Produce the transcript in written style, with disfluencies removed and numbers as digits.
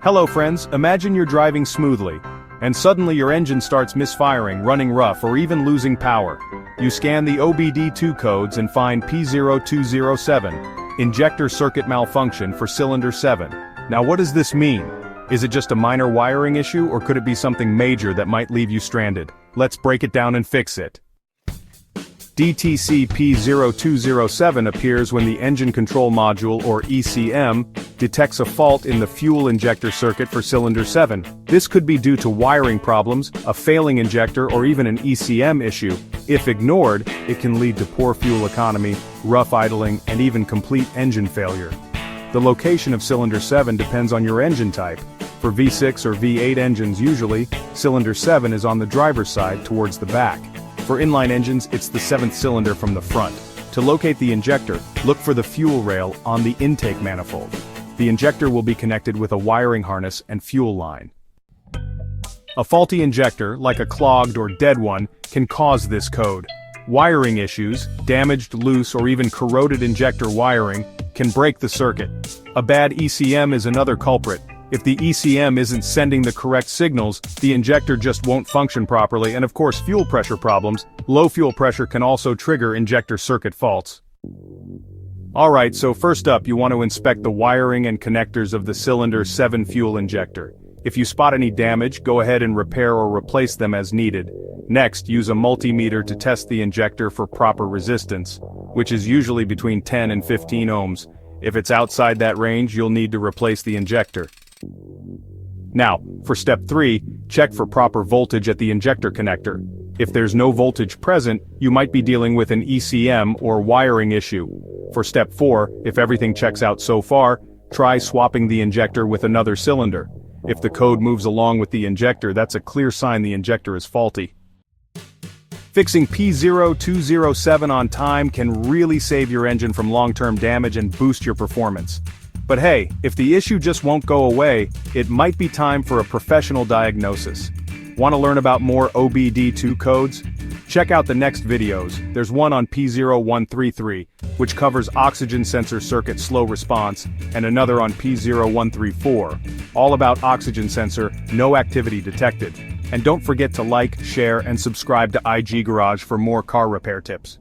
Hello friends, imagine you're driving smoothly, and suddenly your engine starts misfiring, running rough, or even losing power. You scan the obd2 codes and find P0207, injector circuit malfunction for cylinder 7. Now what does this mean? Is it just a minor wiring issue, or could it be something major that might leave you stranded? Let's break it down and fix it. DTC P0207 appears when the Engine Control Module, or ECM, detects a fault in the fuel injector circuit for cylinder 7. This could be due to wiring problems, a failing injector, or even an ECM issue. If ignored, it can lead to poor fuel economy, rough idling, and even complete engine failure. The location of cylinder 7 depends on your engine type. For V6 or V8 engines usually, cylinder 7 is on the driver's side towards the back. For inline engines, it's the 7th cylinder from the front. To locate the injector, look for the fuel rail on the intake manifold. The injector will be connected with a wiring harness and fuel line. A faulty injector, like a clogged or dead one, can cause this code. Wiring issues, damaged, loose, or even corroded injector wiring, can break the circuit. A bad ECM is another culprit. If the ECM isn't sending the correct signals, the injector just won't function properly, and of course fuel pressure problems. Low fuel pressure can also trigger injector circuit faults. Alright, so first up you want to inspect the wiring and connectors of the cylinder 7 fuel injector. If you spot any damage, go ahead and repair or replace them as needed. Next, use a multimeter to test the injector for proper resistance, which is usually between 10 and 15 ohms. If it's outside that range, you'll need to replace the injector. Now, for step 3, check for proper voltage at the injector connector. If there's no voltage present, you might be dealing with an ECM or wiring issue. For step 4, if everything checks out so far, try swapping the injector with another cylinder. If the code moves along with the injector, that's a clear sign the injector is faulty. Fixing P0207 on time can really save your engine from long-term damage and boost your performance. But hey, if the issue just won't go away, it might be time for a professional diagnosis. Want to learn about more obd2 codes? Check out the next videos. There's one on P0133, which covers oxygen sensor circuit slow response, and another on P0134, all about oxygen sensor, no activity detected. And don't forget to like, share, and subscribe to IG Garage for more car repair tips.